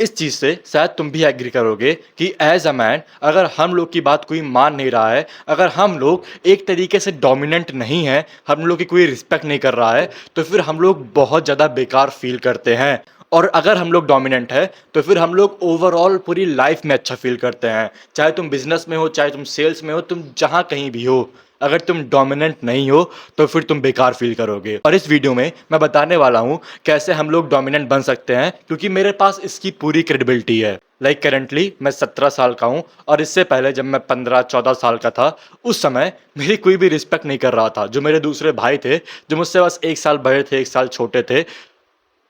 इस चीज़ से शायद तुम भी एग्री करोगे कि एज अ मैन अगर हम लोग की बात कोई मान नहीं रहा है, अगर हम लोग एक तरीके से डोमिनेंट नहीं है, हम लोग की कोई रिस्पेक्ट नहीं कर रहा है, तो फिर हम लोग बहुत ज़्यादा बेकार फील करते हैं। और अगर हम लोग डोमिनेंट है तो फिर हम लोग ओवरऑल पूरी लाइफ में अच्छा फील करते हैं। चाहे तुम बिजनेस में हो, चाहे तुम सेल्स में हो, तुम जहाँ कहीं भी हो, अगर तुम डोमिनेंट नहीं हो तो फिर तुम बेकार फील करोगे। और इस वीडियो में मैं बताने वाला हूँ कैसे हम लोग डोमिनेंट बन सकते हैं, क्योंकि मेरे पास इसकी पूरी क्रेडिबिलिटी है। लाइक करेंटली मैं 17 साल का हूँ, और इससे पहले जब मैं 15-14 साल का था, उस समय मेरी कोई भी रिस्पेक्ट नहीं कर रहा था। जो मेरे दूसरे भाई थे, जो मुझसे बस 1 साल बड़े थे, 1 साल छोटे थे,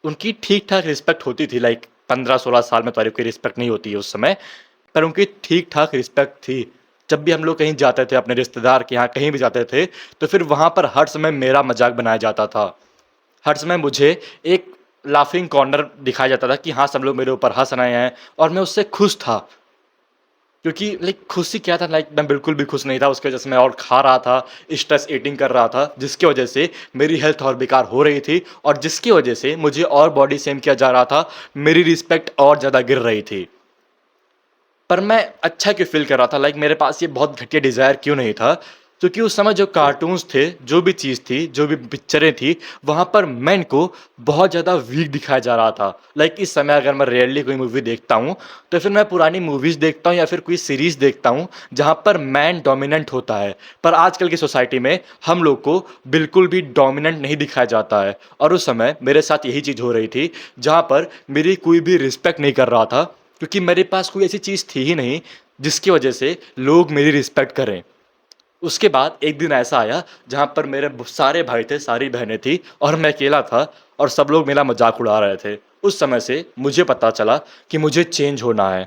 उनकी ठीक ठाक रिस्पेक्ट होती थी। लाइक 15-16 साल में तो कोई रिस्पेक्ट नहीं होती है उस समय, पर उनकी ठीक ठाक रिस्पेक्ट थी। जब भी हम लोग कहीं जाते थे, अपने रिश्तेदार के यहाँ कहीं भी जाते थे, तो फिर वहाँ पर हर समय मेरा मजाक बनाया जाता था। हर समय मुझे एक लाफिंग कॉर्नर दिखाया जाता था कि हाँ, सब लोग मेरे ऊपर हंस रहे हैं, और मैं उससे खुश था। क्योंकि लाइक खुशी क्या था, लाइक मैं बिल्कुल भी खुश नहीं था। उसकी वजह से मैं और खा रहा था, स्ट्रेस ईटिंग कर रहा था, जिसकी वजह से मेरी हेल्थ और बेकार हो रही थी, और जिसकी वजह से मुझे और बॉडी शेम किया जा रहा था, मेरी रिस्पेक्ट और ज़्यादा गिर रही थी। पर मैं अच्छा क्यों फ़ील कर रहा था, लाइक मेरे पास ये बहुत घटिया डिज़ायर क्यों नहीं था? क्योंकि उस समय जो कार्टून्स थे, जो भी चीज़ थी, जो भी पिक्चरें थी, वहाँ पर मैन को बहुत ज़्यादा वीक दिखाया जा रहा था। लाइक इस समय अगर मैं रेयरली कोई मूवी देखता हूँ, तो फिर मैं पुरानी मूवीज़ देखता हूँ या फिर कोई सीरीज़ देखता हूँ, जहाँ पर मैन डोमिनेंट होता है। पर आजकल की सोसाइटी में हम लोग को बिल्कुल भी डोमिनेंट नहीं दिखाया जाता है, और उस समय मेरे साथ यही चीज़ हो रही थी, जहाँ पर मेरी कोई भी रिस्पेक्ट नहीं कर रहा था, क्योंकि मेरे पास कोई ऐसी चीज़ थी ही नहीं जिसकी वजह से लोग मेरी रिस्पेक्ट करें। उसके बाद एक दिन ऐसा आया जहाँ पर मेरे सारे भाई थे, सारी बहनें थी, और मैं अकेला था, और सब लोग मेरा मजाक उड़ा रहे थे। उस समय से मुझे पता चला कि मुझे चेंज होना है।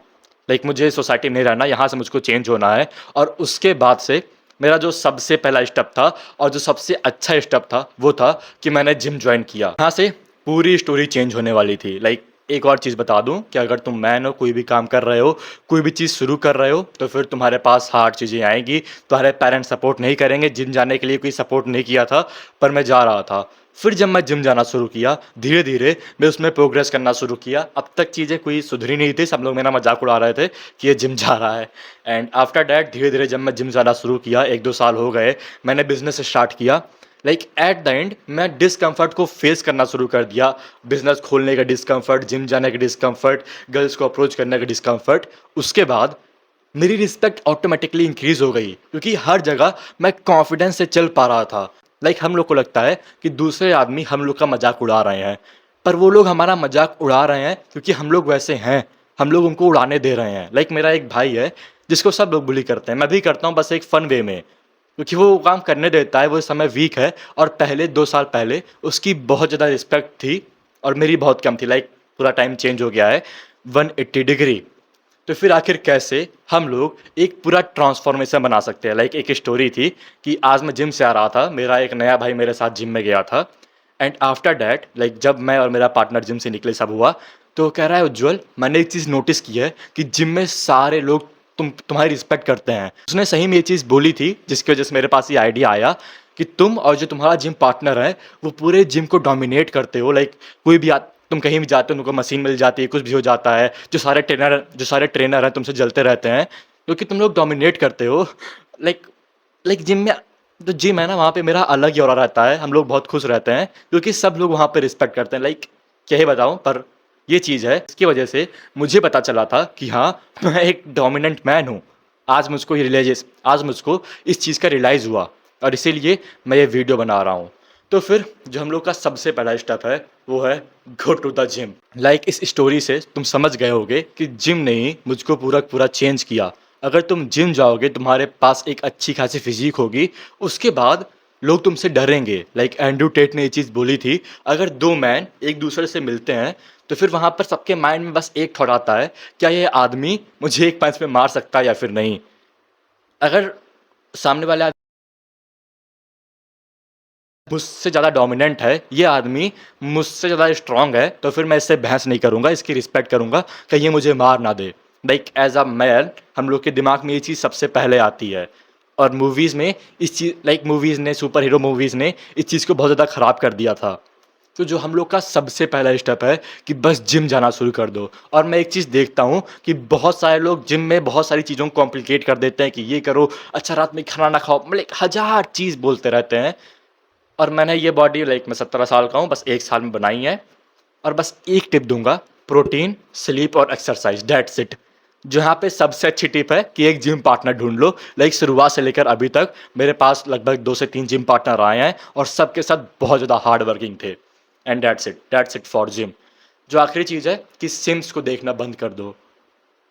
लाइक मुझे सोसाइटी में नहीं रहना, यहाँ से मुझको चेंज होना है। और उसके बाद से मेरा जो सबसे पहला स्टेप था, और जो सबसे अच्छा स्टेप था, वो था कि मैंने जिम ज्वाइन किया। यहाँ से पूरी स्टोरी चेंज होने वाली थी। लाइक एक और चीज़ बता दूं कि अगर तुम मैन हो, कोई भी काम कर रहे हो, कोई भी चीज़ शुरू कर रहे हो, तो फिर तुम्हारे पास हार्ड चीज़ें आएंगी। तुम्हारे पेरेंट्स सपोर्ट नहीं करेंगे। जिम जाने के लिए कोई सपोर्ट नहीं किया था, पर मैं जा रहा था। फिर जब मैं जिम जाना शुरू किया, धीरे धीरे मैं उसमें प्रोग्रेस करना शुरू किया। अब तक चीज़ें कोई सुधरी नहीं थी, सब लोग मेरा मजाक उड़ा रहे थे कि ये जिम जा रहा है। एंड आफ्टर डैट धीरे धीरे जब मैं जिम जाना शुरू किया, 1-2 साल हो गए, मैंने बिजनेस स्टार्ट किया। लाइक एट द एंड मैं डिस्कम्फर्ट को फेस करना शुरू कर दिया। बिजनेस खोलने का डिस्कम्फर्ट, जिम जाने का डिस्कम्फर्ट, गर्ल्स को अप्रोच करने का डिस्कम्फर्ट। उसके बाद मेरी रिस्पेक्ट ऑटोमेटिकली इंक्रीज हो गई, क्योंकि हर जगह मैं कॉन्फिडेंस से चल पा रहा था। लाइक हम लोग को लगता है कि दूसरे आदमी हम लोग का मजाक उड़ा रहे हैं, पर वो लोग हमारा मजाक उड़ा रहे हैं क्योंकि हम लोग वैसे हैं, हम लोग उनको उड़ाने दे रहे हैं। लाइक मेरा एक भाई है जिसको सब लोग बुली करते हैं, मैं भी करता हूँ, बस एक फन वे में, क्योंकि वो काम करने देता है। वो इस समय वीक है, और पहले 2 साल पहले उसकी बहुत ज़्यादा रिस्पेक्ट थी और मेरी बहुत कम थी। लाइक पूरा टाइम चेंज हो गया है 180 डिग्री। तो फिर आखिर कैसे हम लोग एक पूरा ट्रांसफॉर्मेशन बना सकते हैं। लाइक एक स्टोरी थी कि आज मैं जिम से आ रहा था, मेरा एक नया भाई मेरे साथ जिम में गया था। एंड आफ्टर डैट लाइक जब मैं और मेरा पार्टनर जिम से निकले, सब हुआ, तो कह रहा है, उज्जवल, मैंने एक चीज़ नोटिस की है कि जिम में सारे लोग तुम्हारी रिस्पेक्ट करते हैं। उसने सही में ये चीज़ बोली थी, जिसकी वजह से मेरे पास ये आइडिया आया कि तुम और जो तुम्हारा जिम पार्टनर है, वो पूरे जिम को डोमिनेट करते हो। लाइक कोई भी तुम कहीं भी जाते हो, उनको मशीन मिल जाती है, कुछ भी हो जाता है। जो सारे ट्रेनर हैं तुमसे जलते रहते हैं, क्योंकि तुम लोग डोमिनेट करते हो। लाइक लाइक जिम में, जो जिम है ना, वहाँ पे मेरा अलग ही ऑरा रहता है। हम लोग बहुत खुश रहते हैं क्योंकि सब लोग वहाँ पे रिस्पेक्ट करते हैं। लाइक क्या ही बताऊँ, पर ये चीज़ है, इसकी वजह से मुझे पता चला था कि हाँ, मैं एक डोमिनेंट मैन हूँ। आज मुझको इस चीज़ का रियलाइज़ हुआ, और इसीलिए मैं ये वीडियो बना रहा हूँ। तो फिर जो हम लोग का सबसे पहला स्टेप है, वो है go to the gym. Like इस स्टोरी से तुम समझ गए होगे कि जिम ने ही मुझको पूरा पूरा चेंज किया। अगर तुम जिम जाओगे, तुम्हारे पास एक अच्छी खासी फिजिक होगी, उसके बाद लोग तुमसे डरेंगे। लाइक एंड्रू टेट ने ये चीज़ बोली थी, अगर दो मैन एक दूसरे से मिलते हैं, तो फिर वहाँ पर सबके माइंड में बस एक थॉट आता है, क्या ये आदमी मुझे एक पंच में मार सकता है या फिर नहीं। अगर सामने वाले मुझसे ज़्यादा डोमिनेंट है, ये आदमी मुझसे ज़्यादा स्ट्रांग है, तो फिर मैं इससे बहस नहीं करूँगा, इसकी रिस्पेक्ट करूँगा, कहीं ये मुझे मार ना दे। लाइक एज़ अ मैन हम लोग के दिमाग में ये चीज़ सबसे पहले आती है। और मूवीज़ में इस चीज़, लाइक मूवीज़ ने, सुपर हीरो मूवीज़ ने इस चीज़ को बहुत ज़्यादा ख़राब कर दिया था। तो जो हम लोग का सबसे पहला स्टेप है कि बस जिम जाना शुरू कर दो। और मैं एक चीज़ देखता हूँ कि बहुत सारे लोग जिम में बहुत सारी चीज़ों को कॉम्प्लिकेट कर देते हैं कि ये करो, अच्छा रात में खाना ना खाओ, मतलब हज़ार चीज़ बोलते रहते हैं। और मैंने ये बॉडी मैं 17 साल का हूँ, बस 1 साल में बनाई है। और बस एक टिप दूँगा, प्रोटीन, स्लीप और एक्सरसाइज़, दैट्स इट। जो यहाँ पे सबसे अच्छी टिप है कि एक जिम पार्टनर ढूँढ लो। शुरुआत से लेकर अभी तक मेरे पास लगभग 2 से 3 जिम पार्टनर आए हैं और सबके साथ बहुत ज़्यादा हार्ड वर्किंग थे। And that's it for gym. जो आखिरी चीज़ है कि सिम्स को देखना बंद कर दो।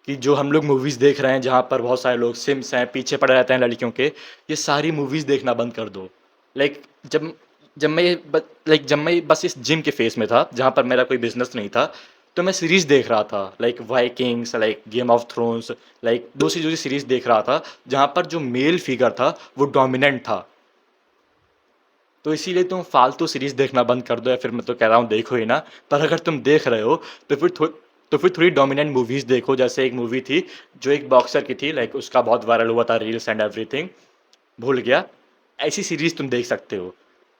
कि जो हम लोग मूवीज़ देख रहे हैं जहाँ पर बहुत सारे लोग सिम्स हैं, पीछे पड़े रहते हैं लड़कियों के, ये सारी मूवीज़ देखना बंद कर दो। लाइक जब जब मैं जब मैं बस इस जिम के फ़ेज़ में था, जहाँ पर मेरा कोई बिज़नेस नहीं था, तो मैं सीरीज़ देख रहा था, वाइकिंग्स, गेम ऑफ थ्रोन्स, दूसरी-दूसरी सीरीज़ देख रहा था, जहाँ पर जो मेल फिगर था, वो डोमिनेंट था। तो इसीलिए तुम फालतू सीरीज़ देखना बंद कर दो, या फिर मैं तो कह रहा हूँ देखो ही ना। पर अगर तुम देख रहे हो तो फिर थोड़ी डोमिनेंट मूवीज़ देखो। जैसे एक मूवी थी जो एक बॉक्सर की थी, उसका बहुत वायरल हुआ था, रील्स एंड एवरीथिंग, भूल गया। ऐसी सीरीज़ तुम देख सकते हो।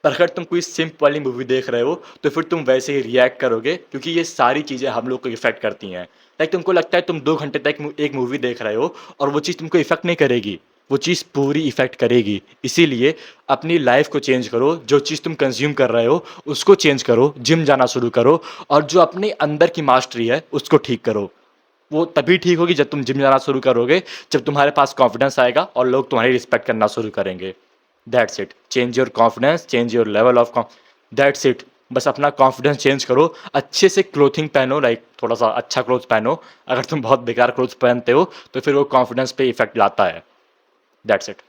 पर अगर तुम कोई सिम्प वाली मूवी देख रहे हो तो फिर तुम वैसे ही रिएक्ट करोगे, क्योंकि ये सारी चीज़ें हम लोग को इफ़ेक्ट करती हैं। तुमको लगता है तुम 2 घंटे तक एक मूवी देख रहे हो और वो चीज़ तुमको इफ़ेक्ट नहीं करेगी, वो चीज़ पूरी इफ़ेक्ट करेगी। इसीलिए अपनी लाइफ़ को चेंज करो, जो चीज़ तुम कंज़्यूम कर रहे हो उसको चेंज करो, जिम जाना शुरू करो और जो अपने अंदर की मास्टरी है उसको ठीक करो। वो तभी ठीक होगी जब तुम जिम जाना शुरू करोगे, जब तुम्हारे पास कॉन्फिडेंस आएगा और लोग तुम्हारी रिस्पेक्ट करना शुरू करेंगे। That's it. Change your confidence, change your level of कॉन्फ that's it. बस अपना कॉन्फिडेंस चेंज करो, अच्छे से क्लोथिंग पहनो, थोड़ा-सा अच्छा क्लोथ्स पहनो। अगर तुम बहुत बेकार क्लोथ्स पहनते हो, तो फिर वो कॉन्फिडेंस पे इफ़ेक्ट लाता है। That's it.